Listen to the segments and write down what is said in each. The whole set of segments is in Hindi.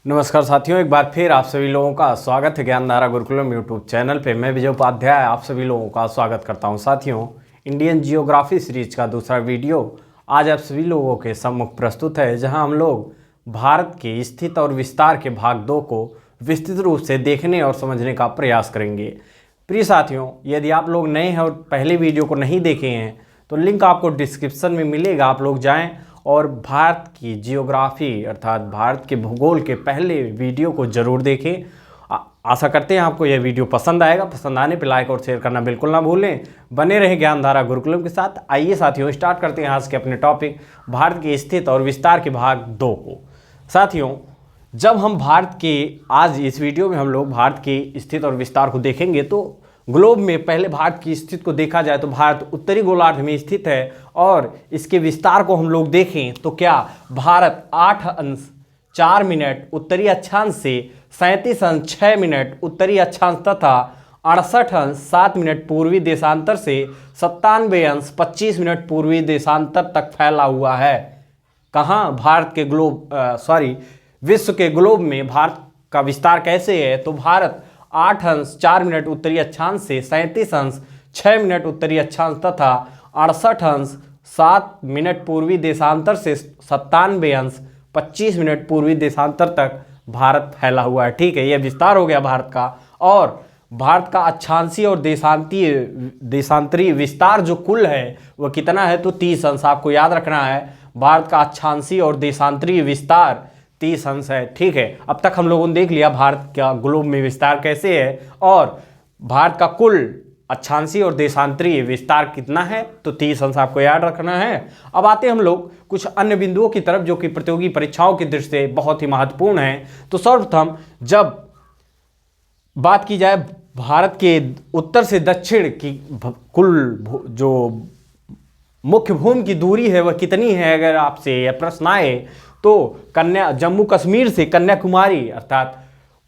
नमस्कार साथियों, एक बार फिर आप सभी लोगों का स्वागत है ज्ञानधारा गुरुकुलम यूट्यूब चैनल पे। मैं विजय उपाध्याय आप सभी लोगों का स्वागत करता हूं। साथियों, इंडियन जियोग्राफी सीरीज का दूसरा वीडियो आज आप सभी लोगों के सम्मुख प्रस्तुत है, जहां हम लोग भारत के स्थित और विस्तार के भाग 2 को विस्तृत रूप से देखने और समझने का प्रयास करेंगे। प्रिय साथियों, यदि आप लोग नए हैं और पहले वीडियो को नहीं देखे हैं तो लिंक आपको डिस्क्रिप्शन में मिलेगा। आप लोग जाएं और भारत की जियोग्राफी अर्थात भारत के भूगोल के पहले वीडियो को ज़रूर देखें। आशा करते हैं आपको यह वीडियो पसंद आएगा। पसंद आने पर लाइक और शेयर करना बिल्कुल ना भूलें। बने रहें ज्ञानधारा गुरुकुलम के साथ। आइए साथियों, स्टार्ट करते हैं आज के अपने टॉपिक भारत के स्थित और विस्तार के भाग 2 को। साथियों, जब हम भारत के आज इस वीडियो में हम लोग भारत के स्थित और विस्तार को देखेंगे तो ग्लोब में पहले भारत की स्थिति को देखा जाए तो भारत उत्तरी गोलार्ध में स्थित है, और इसके विस्तार को हम लोग देखें तो क्या भारत 8 अंश 4 मिनट उत्तरी अक्षांश से 37 अंश 6 मिनट उत्तरी अक्षांश तथा 68 अंश 7 मिनट पूर्वी देशांतर से 97 अंश 25 मिनट पूर्वी देशांतर तक फैला हुआ है। कहाँ? भारत के विश्व के ग्लोब में भारत का विस्तार कैसे है? तो भारत 8 अंश 4 मिनट उत्तरी अक्षांश से 37 अंश 6 मिनट उत्तरी अक्षांश तथा 68 अंश 7 मिनट पूर्वी देशांतर से 97 अंश 25 मिनट पूर्वी देशांतर तक भारत फैला हुआ है। ठीक है, यह विस्तार हो गया भारत का। और भारत का अक्षांशीय और देशांतरीय विस्तार जो कुल है वह कितना है? तो 30 अंश। आपको याद रखना है, भारत का अक्षांशीय और देशांतरीय विस्तार 30 अंश है। ठीक है, अब तक हम लोगों ने देख लिया भारत का ग्लोब में विस्तार कैसे है और भारत का कुल अक्षांशीय और देशांतरीय विस्तार कितना है, तो 30 अंश आपको याद रखना है। अब आते हैं हम लोग कुछ अन्य बिंदुओं की तरफ जो कि प्रतियोगी परीक्षाओं की दृष्टि से बहुत ही महत्वपूर्ण है। तो सर्वप्रथम जब बात की जाए भारत के उत्तर से दक्षिण की कुल जो मुख्य भूमि की दूरी है वह कितनी है, अगर आपसे यह प्रश्न आए तो जम्मू कश्मीर से कन्याकुमारी अर्थात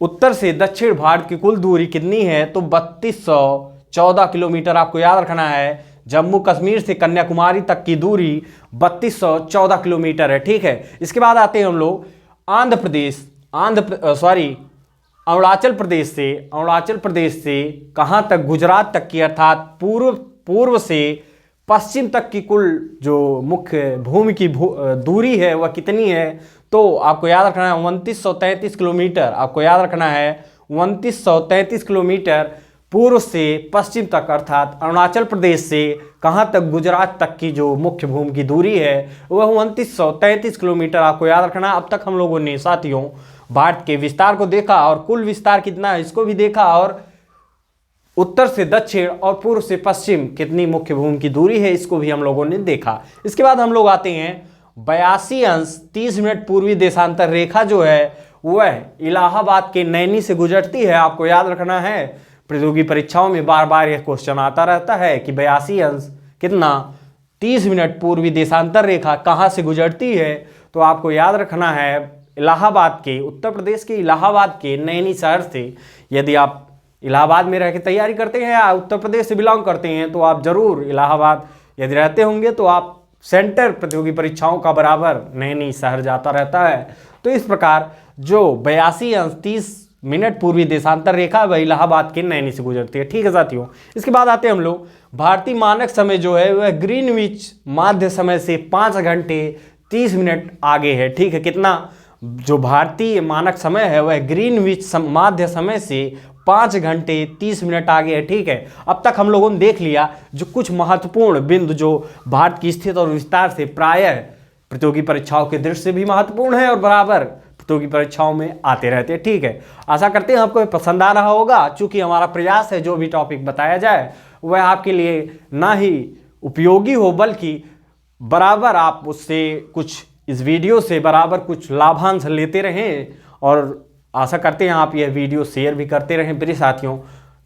उत्तर से दक्षिण भारत की कुल दूरी कितनी है? तो 3214 किलोमीटर आपको याद रखना है। जम्मू कश्मीर से कन्याकुमारी तक की दूरी 3214 किलोमीटर है। ठीक है, इसके बाद आते हैं हम लोग अरुणाचल प्रदेश से कहाँ तक? गुजरात तक की अर्थात पूर्व से पश्चिम तक की कुल जो मुख्य भूमि की दूरी है वह कितनी है? तो आपको याद रखना है 2933 किलोमीटर। आपको याद रखना है 2933 किलोमीटर पूर्व से पश्चिम तक अर्थात अरुणाचल प्रदेश से कहाँ तक? गुजरात तक की जो मुख्य भूमि की दूरी है वह 2933 किलोमीटर आपको याद रखना। अब तक हम लोगों ने साथियों भारत के विस्तार को देखा और कुल विस्तार कितना है इसको भी देखा, और उत्तर से दक्षिण और पूर्व से पश्चिम कितनी मुख्य भूमि की दूरी है इसको भी हम लोगों ने देखा। इसके बाद हम लोग आते हैं 82 अंश 30 मिनट पूर्वी देशांतर रेखा जो है वह इलाहाबाद के नैनी से गुजरती है। आपको याद रखना है, प्रतियोगी परीक्षाओं में बार बार यह क्वेश्चन आता रहता है कि 82 अंश कितना 30 मिनट पूर्वी देशांतर रेखा कहाँ से गुजरती है? तो आपको याद रखना है इलाहाबाद के, उत्तर प्रदेश के इलाहाबाद के नैनी शहर से। यदि आप इलाहाबाद में रह के तैयारी करते हैं या उत्तर प्रदेश से बिलोंग करते हैं तो आप जरूर इलाहाबाद यदि रहते होंगे तो आप सेंटर प्रतियोगी परीक्षाओं का बराबर नैनी शहर जाता रहता है। तो इस प्रकार जो 82 अंश 30 मिनट पूर्वी देशांतर रेखा वह इलाहाबाद के नैनी से गुजरती है। ठीक है साथियों, इसके बाद आते हैं हम लोग भारतीय मानक समय जो है वह ग्रीनविच माध्य समय से 5 घंटे 30 मिनट आगे है। ठीक है, कितना? जो भारतीय मानक समय है वह ग्रीनविच माध्य समय से 5 घंटे 30 मिनट आगे है। ठीक है, अब तक हम लोगों ने देख लिया जो कुछ महत्वपूर्ण बिंदु जो भारत की स्थिति और विस्तार से प्रायः प्रतियोगी परीक्षाओं के दृष्टि से भी महत्वपूर्ण है और बराबर प्रतियोगी परीक्षाओं में आते रहते हैं। ठीक है, आशा करते हैं आपको पसंद आ रहा होगा। चूंकि हमारा प्रयास है जो भी टॉपिक बताया जाए वह आपके लिए ना ही उपयोगी हो बल्कि बराबर आप उससे कुछ इस वीडियो से बराबर कुछ लाभांश लेते रहें, और आशा करते हैं आप यह वीडियो शेयर भी करते रहें। प्रिय साथियों,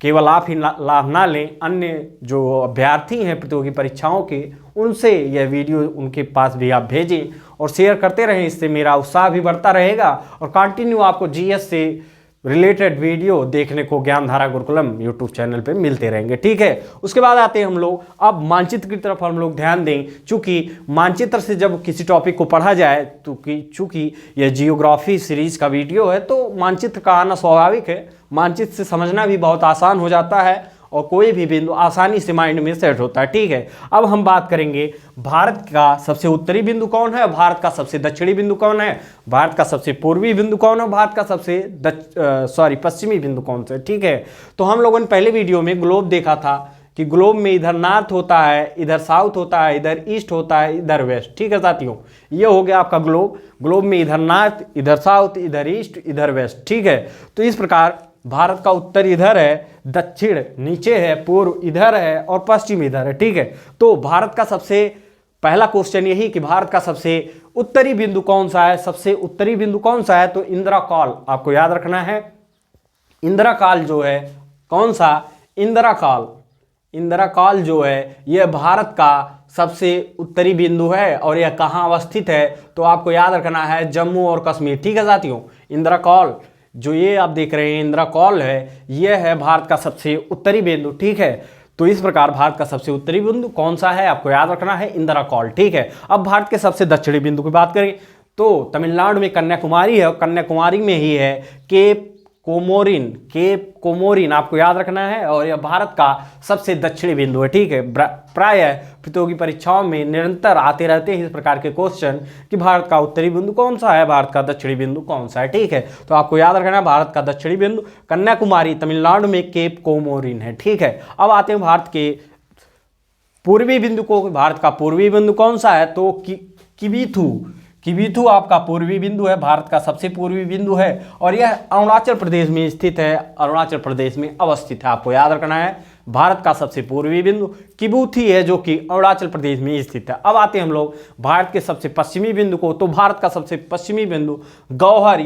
केवल आप ही लाभ ना लें, अन्य जो अभ्यर्थी हैं प्रतियोगी परीक्षाओं के उनसे यह वीडियो उनके पास भी आप भेजें और शेयर करते रहें। इससे मेरा उत्साह भी बढ़ता रहेगा और कंटिन्यू आपको जीएस से रिलेटेड वीडियो देखने को ज्ञानधारा गुरुकुलम यूट्यूब चैनल पे मिलते रहेंगे। ठीक है, उसके बाद आते हैं हम लोग अब मानचित्र की तरफ हम लोग ध्यान दें। चूंकि मानचित्र से जब किसी टॉपिक को पढ़ा जाए तो चूंकि यह जियोग्राफी सीरीज का वीडियो है तो मानचित्र का आना स्वाभाविक है। मानचित्र से समझना भी बहुत आसान हो जाता है और कोई भी बिंदु आसानी से माइंड में सेट होता है। ठीक है, अब हम बात करेंगे भारत का सबसे उत्तरी बिंदु कौन है, भारत का सबसे दक्षिणी बिंदु कौन है, भारत का सबसे पूर्वी बिंदु कौन है, भारत का सबसे पश्चिमी बिंदु कौन सा है। ठीक है, तो हम लोगों ने पहले वीडियो में ग्लोब देखा था कि ग्लोब में इधर नॉर्थ होता है, इधर साउथ होता है, इधर ईस्ट होता है, इधर वेस्ट। ठीक है साथियों, ये हो गया आपका ग्लोब। ग्लोब में इधर नॉर्थ, इधर साउथ, इधर ईस्ट, इधर वेस्ट। ठीक है, तो इस प्रकार भारत का उत्तर इधर है, दक्षिण नीचे है, पूर्व इधर है और पश्चिम इधर है। ठीक है, तो भारत का सबसे पहला क्वेश्चन यही कि भारत का सबसे उत्तरी बिंदु कौन सा है, सबसे उत्तरी बिंदु कौन सा है, तो इंदिरा कॉल आपको याद रखना है। इंदिरा कॉल जो है कौन सा, इंदिरा कॉल जो है यह भारत का सबसे उत्तरी बिंदु है और यह कहाँ अवस्थित है, तो आपको याद रखना है जम्मू और कश्मीर। ठीक है साथियों, इंदिरा कॉल जो ये आप देख रहे हैं इंदिरा कॉल है, यह है भारत का सबसे उत्तरी बिंदु। ठीक है, तो इस प्रकार भारत का सबसे उत्तरी बिंदु कौन सा है आपको याद रखना है, इंदिरा कॉल। ठीक है, अब भारत के सबसे दक्षिणी बिंदु की बात करें तो तमिलनाडु में कन्याकुमारी है और कन्याकुमारी में ही है केप कोमोरिन आपको याद रखना है और यह भारत का सबसे दक्षिणी बिंदु है। ठीक है, प्रायः प्रतियोगी परीक्षाओं में निरंतर आते रहते हैं इस प्रकार के क्वेश्चन कि भारत का उत्तरी बिंदु कौन सा है, भारत का दक्षिणी बिंदु कौन सा है। ठीक है, तो आपको याद रखना है भारत का दक्षिणी बिंदु कन्याकुमारी तमिलनाडु में केप कोमोरिन है। ठीक है, अब आते हैं भारत के पूर्वी बिंदु को। भारत का पूर्वी बिंदु कौन सा है, तो किबीथू आपका पूर्वी बिंदु है, भारत का सबसे पूर्वी बिंदु है और यह अरुणाचल प्रदेश में स्थित है, अरुणाचल प्रदेश में अवस्थित है। आपको याद रखना है भारत का सबसे पूर्वी बिंदु किबूथी है जो कि अरुणाचल प्रदेश में स्थित है। अब आते हैं हम लोग भारत के सबसे पश्चिमी बिंदु को, तो भारत का सबसे पश्चिमी बिंदु गौर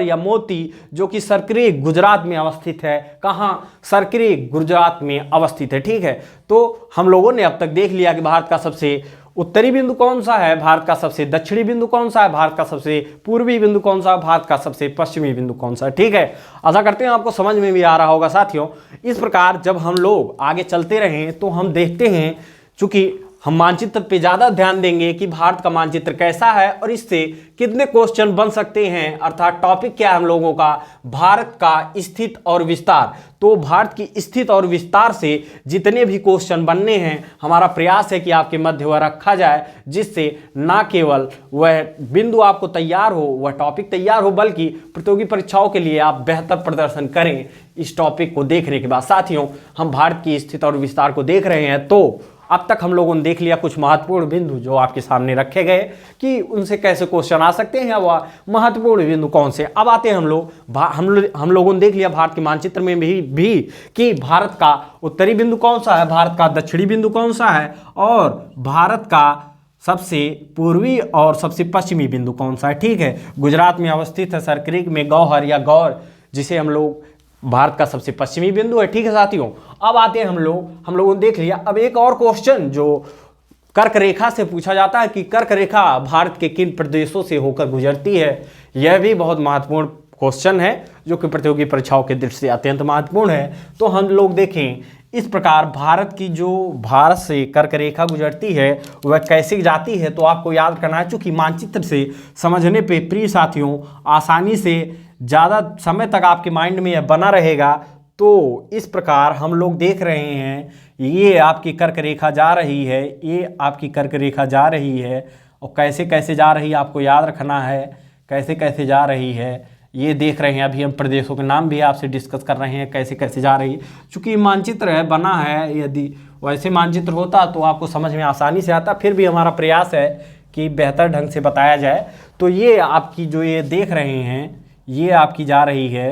या मोती जो कि सरक्रीक गुजरात में अवस्थित है। कहाँ, सरक्रीक गुजरात में अवस्थित है। ठीक है, तो हम लोगों ने अब तक देख लिया कि भारत का सबसे उत्तरी बिंदु कौन सा है, भारत का सबसे दक्षिणी बिंदु कौन सा है, भारत का सबसे पूर्वी बिंदु कौन सा है, भारत का सबसे पश्चिमी बिंदु कौन सा है। ठीक है, आशा करते हैं आपको समझ में भी आ रहा होगा साथियों। इस प्रकार जब हम लोग आगे चलते रहें तो हम देखते हैं, चूंकि हम मानचित्र पे ज़्यादा ध्यान देंगे कि भारत का मानचित्र कैसा है और इससे कितने क्वेश्चन बन सकते हैं, अर्थात टॉपिक क्या है हम लोगों का, भारत का स्थित और विस्तार। तो भारत की स्थित और विस्तार से जितने भी क्वेश्चन बनने हैं हमारा प्रयास है कि आपके मध्य वह रखा जाए, जिससे ना केवल वह बिंदु आपको तैयार हो, वह टॉपिक तैयार हो, बल्कि प्रतियोगी परीक्षाओं के लिए आप बेहतर प्रदर्शन करें इस टॉपिक को देखने के बाद। साथियों, हम भारत की स्थित और विस्तार को देख रहे हैं, तो अब तक हम लोगों ने देख लिया कुछ महत्वपूर्ण बिंदु जो आपके सामने रखे गए कि उनसे कैसे क्वेश्चन आ सकते हैं, वह महत्वपूर्ण बिंदु कौन से। अब आते हैं हम लोगों ने देख लिया भारत के मानचित्र में भी कि भारत का उत्तरी बिंदु कौन सा है, भारत का दक्षिणी बिंदु कौन सा है और भारत का सबसे पूर्वी और सबसे पश्चिमी बिंदु कौन सा है। ठीक है, गुजरात में अवस्थित है सरक्रीक में गौर जिसे हम लोग भारत का सबसे पश्चिमी बिंदु है। ठीक है साथियों, अब आते हैं हम लोगों ने देख लिया। अब एक और क्वेश्चन जो कर्क रेखा से पूछा जाता है कि कर्क रेखा भारत के किन प्रदेशों से होकर गुजरती है, यह भी बहुत महत्वपूर्ण क्वेश्चन है जो कि प्रतियोगी परीक्षाओं के दृष्टि से अत्यंत महत्वपूर्ण है। तो हम लोग देखें इस प्रकार भारत की जो भारत से कर्क रेखा गुजरती है वह कैसे जाती है, तो आपको याद करना है। चूँकि मानचित्र से समझने पे प्रिय साथियों आसानी से ज़्यादा समय तक आपके माइंड में यह बना रहेगा, तो इस प्रकार हम लोग देख रहे हैं ये आपकी कर्क रेखा जा रही है, ये आपकी कर्क रेखा जा रही है और कैसे कैसे जा रही है आपको याद रखना है, कैसे कैसे जा रही है ये देख रहे हैं। अभी हम प्रदेशों के नाम भी आपसे डिस्कस कर रहे हैं कैसे कैसे जा रही है। चूँकि मानचित्र है बना है, यदि वैसे मानचित्र होता तो आपको समझ में आसानी से आता, फिर भी हमारा प्रयास है कि बेहतर ढंग से बताया जाए। तो ये आपकी जो ये देख रहे हैं ये आपकी जा रही है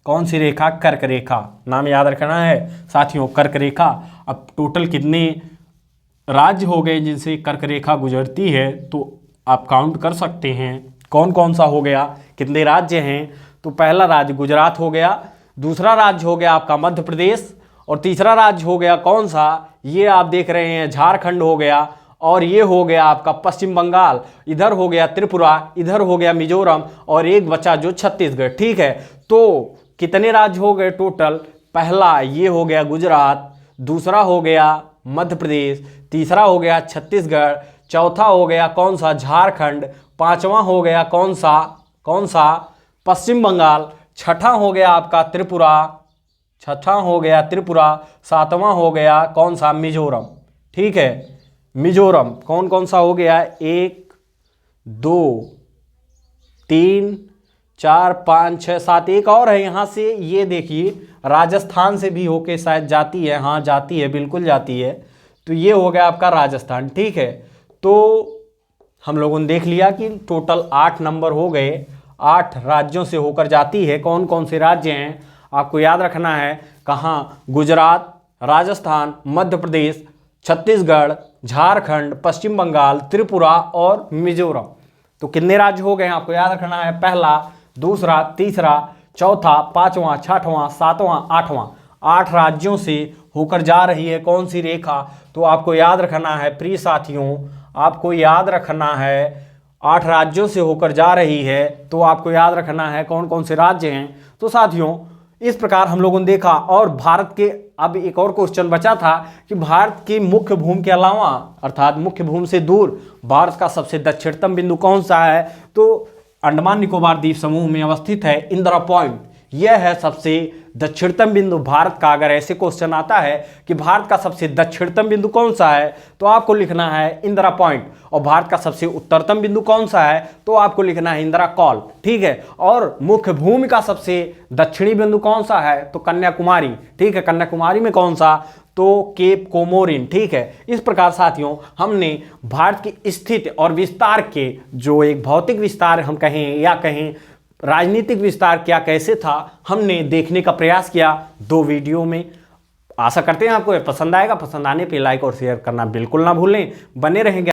कौन सी रेखा, कर्क रेखा, नाम याद रखना है साथियों, कर्क रेखा। अब टोटल कितने राज्य हो गए जिनसे कर्क रेखा गुजरती है, तो आप काउंट कर सकते हैं कौन कौन सा हो गया, कितने राज्य हैं। तो पहला राज्य गुजरात हो गया, दूसरा राज्य हो गया आपका मध्य प्रदेश और तीसरा राज्य हो गया कौन सा, ये आप देख रहे हैं झारखंड हो गया और ये हो गया आपका पश्चिम बंगाल, इधर हो गया त्रिपुरा, इधर हो गया मिजोरम और एक बचा जो छत्तीसगढ़। ठीक है, तो कितने राज्य हो गए टोटल? पहला ये हो गया गुजरात, दूसरा हो गया मध्य प्रदेश, तीसरा हो गया छत्तीसगढ़, चौथा हो गया कौन सा? झारखंड, पांचवा हो गया कौन सा? पश्चिम बंगाल, छठा हो गया आपका त्रिपुरा, सातवां हो गया कौन सा? मिजोरम। ठीक है, मिजोरम कौन कौन सा हो गया? 1 2 3 4 5 6 7, एक और है यहाँ से, ये देखिए राजस्थान से भी होके शायद जाती है। हाँ जाती है, बिल्कुल जाती है। तो ये हो गया आपका राजस्थान। ठीक है, तो हम लोगों ने देख लिया कि टोटल 8 नंबर हो गए, 8 राज्यों से होकर जाती है। कौन कौन से राज्य हैं आपको याद रखना है? कहाँ? गुजरात, राजस्थान, मध्य प्रदेश, छत्तीसगढ़, झारखंड, पश्चिम बंगाल, त्रिपुरा और मिजोरम। तो कितने राज्य हो गए हैं आपको याद रखना है? पहला, दूसरा, तीसरा, चौथा, पांचवा, छठवां, सातवां, आठवां। 8 राज्यों से होकर जा रही है कौन सी रेखा? तो आपको याद रखना है प्रिय साथियों, आपको याद रखना है 8 राज्यों से होकर जा रही है। तो आपको याद रखना है कौन कौन से राज्य हैं। तो साथियों इस प्रकार हम लोगों ने देखा। और भारत के, अब एक और क्वेश्चन बचा था कि भारत की मुख्य भूमि के अलावा, अर्थात मुख्य भूमि से दूर भारत का सबसे दक्षिणतम बिंदु कौन सा है? तो अंडमान निकोबार द्वीप समूह में अवस्थित है इंदिरा पॉइंट। यह है सबसे दक्षिणतम बिंदु भारत का। अगर ऐसे क्वेश्चन आता है कि भारत का सबसे दक्षिणतम बिंदु कौन सा है, तो आपको लिखना है इंदिरा पॉइंट। और भारत का सबसे उत्तरतम बिंदु कौन सा है, तो आपको लिखना है इंदिरा कॉल। ठीक है, और मुख्य भूमि का सबसे दक्षिणी बिंदु कौन सा है? तो कन्याकुमारी। ठीक है, कन्याकुमारी में कौन सा? तो केप कोमोरिन। ठीक है, इस प्रकार साथियों हमने भारत की स्थिति और विस्तार के, जो एक भौतिक विस्तार हम कहें या कहें राजनीतिक विस्तार क्या कैसे था, हमने देखने का प्रयास किया 2 वीडियो में। आशा करते हैं आपको ये पसंद आएगा। पसंद आने पे लाइक और शेयर करना बिल्कुल ना भूलें। बने रहेंगे।